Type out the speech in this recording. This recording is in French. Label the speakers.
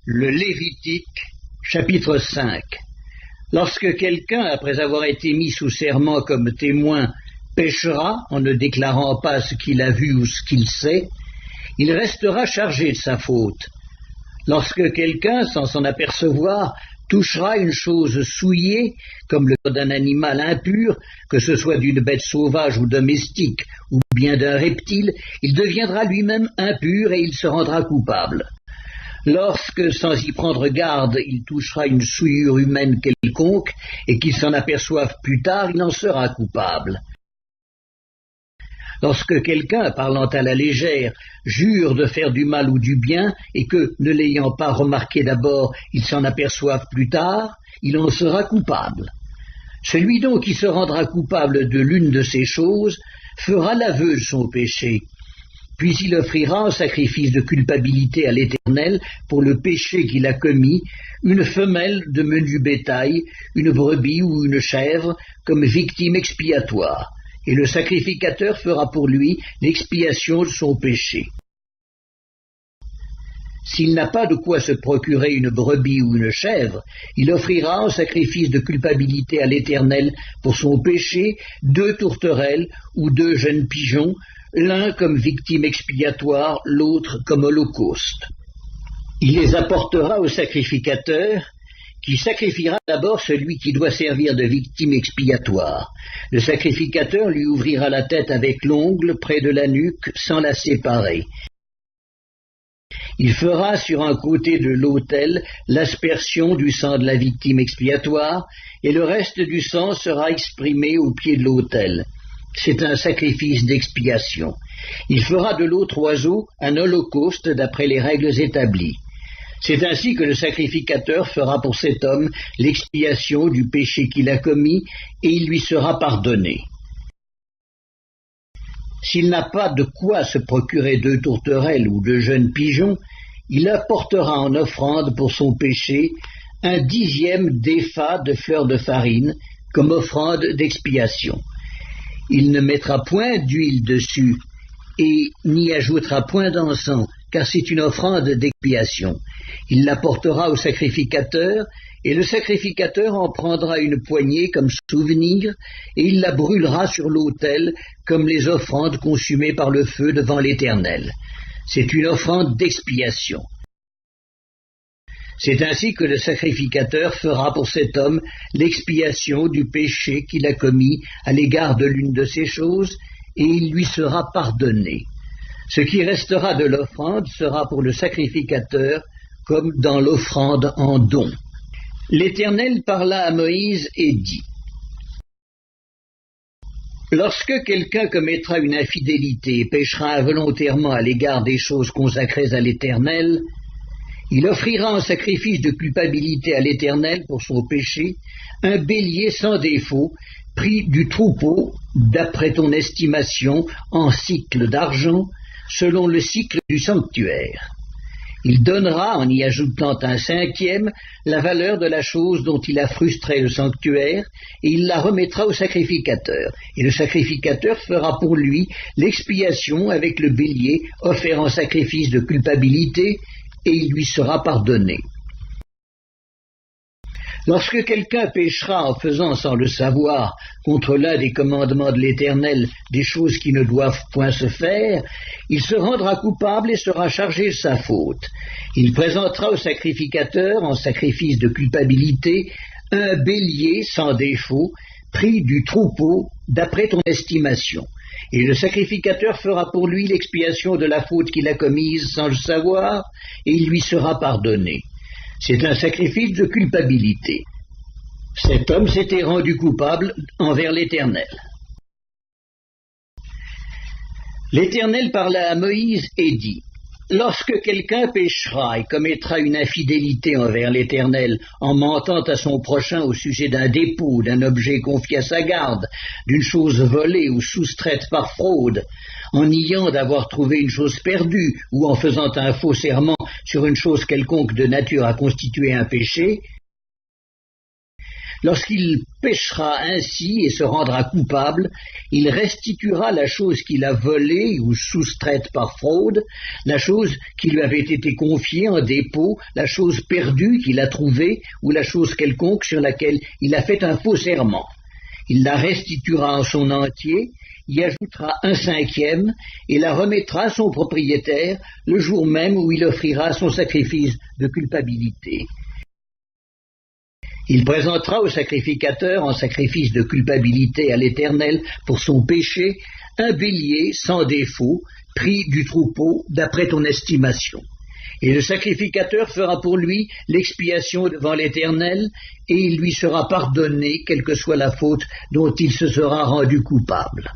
Speaker 1: Le Lévitique, chapitre 5. Lorsque quelqu'un, après avoir été mis sous serment comme témoin, péchera en ne déclarant pas ce qu'il a vu ou ce qu'il sait, il restera chargé de sa faute. Lorsque quelqu'un, sans s'en apercevoir, touchera une chose souillée, comme le corps d'un animal impur, que ce soit d'une bête sauvage ou domestique, ou bien d'un reptile, il deviendra lui-même impur et il se rendra coupable. Lorsque, sans y prendre garde, il touchera une souillure humaine quelconque, et qu'il s'en aperçoive plus tard, il en sera coupable. Lorsque quelqu'un, parlant à la légère, jure de faire du mal ou du bien, et que, ne l'ayant pas remarqué d'abord, il s'en aperçoive plus tard, il en sera coupable. Celui donc qui se rendra coupable de l'une de ces choses fera l'aveu de son péché, puis il offrira en sacrifice de culpabilité à l'Éternel pour le péché qu'il a commis, une femelle de menu bétail, une brebis ou une chèvre, comme victime expiatoire, et le sacrificateur fera pour lui l'expiation de son péché. S'il n'a pas de quoi se procurer une brebis ou une chèvre, il offrira en sacrifice de culpabilité à l'Éternel pour son péché 2 tourterelles ou 2 jeunes pigeons, l'un comme victime expiatoire, l'autre comme holocauste. Il les apportera au sacrificateur, qui sacrifiera d'abord celui qui doit servir de victime expiatoire. Le sacrificateur lui ouvrira la tête avec l'ongle près de la nuque sans la séparer. Il fera sur un côté de l'autel l'aspersion du sang de la victime expiatoire, et le reste du sang sera exprimé au pied de l'autel. C'est un sacrifice d'expiation. Il fera de l'autre oiseau un holocauste d'après les règles établies. C'est ainsi que le sacrificateur fera pour cet homme l'expiation du péché qu'il a commis, et il lui sera pardonné. S'il n'a pas de quoi se procurer 2 tourterelles ou 2 jeunes pigeons, il apportera en offrande pour son péché un 10e d'épha de fleur de farine comme offrande d'expiation. Il ne mettra point d'huile dessus et n'y ajoutera point d'encens, car c'est une offrande d'expiation. Il l'apportera au sacrificateur, et le sacrificateur en prendra une poignée comme souvenir, et il la brûlera sur l'autel comme les offrandes consumées par le feu devant l'Éternel. C'est une offrande d'expiation. C'est ainsi que le sacrificateur fera pour cet homme l'expiation du péché qu'il a commis à l'égard de l'une de ces choses, et il lui sera pardonné. Ce qui restera de l'offrande sera pour le sacrificateur comme dans l'offrande en don. L'Éternel parla à Moïse et dit : Lorsque quelqu'un commettra une infidélité et péchera involontairement à l'égard des choses consacrées à l'Éternel, il offrira en sacrifice de culpabilité à l'Éternel pour son péché un bélier sans défaut, pris du troupeau, d'après ton estimation, en cycle d'argent, selon le cycle du sanctuaire. Il donnera, en y ajoutant un 5e, la valeur de la chose dont il a frustré le sanctuaire, et il la remettra au sacrificateur. Et le sacrificateur fera pour lui l'expiation avec le bélier offert en sacrifice de culpabilité, et il lui sera pardonné. Lorsque quelqu'un péchera en faisant sans le savoir contre l'un des commandements de l'Éternel des choses qui ne doivent point se faire, il se rendra coupable et sera chargé de sa faute. Il présentera au sacrificateur, en sacrifice de culpabilité, un bélier sans défaut, pris du troupeau, d'après ton estimation. Et le sacrificateur fera pour lui l'expiation de la faute qu'il a commise sans le savoir, et il lui sera pardonné. C'est un sacrifice de culpabilité. Cet homme s'était rendu coupable envers l'Éternel. L'Éternel parla à Moïse et dit : Lorsque quelqu'un péchera et commettra une infidélité envers l'Éternel en mentant à son prochain au sujet d'un dépôt, d'un objet confié à sa garde, d'une chose volée ou soustraite par fraude, en niant d'avoir trouvé une chose perdue ou en faisant un faux serment sur une chose quelconque de nature à constituer un péché, Lorsqu'il péchera ainsi et se rendra coupable, il restituera la chose qu'il a volée ou soustraite par fraude, la chose qui lui avait été confiée en dépôt, la chose perdue qu'il a trouvée ou la chose quelconque sur laquelle il a fait un faux serment. Il la restituera en son entier, y ajoutera 1/5 et la remettra à son propriétaire le jour même où il offrira son sacrifice de culpabilité. Il présentera au sacrificateur en sacrifice de culpabilité à l'Éternel pour son péché un bélier sans défaut, pris du troupeau d'après ton estimation. Et le sacrificateur fera pour lui l'expiation devant l'Éternel, et il lui sera pardonné, quelle que soit la faute dont il se sera rendu coupable.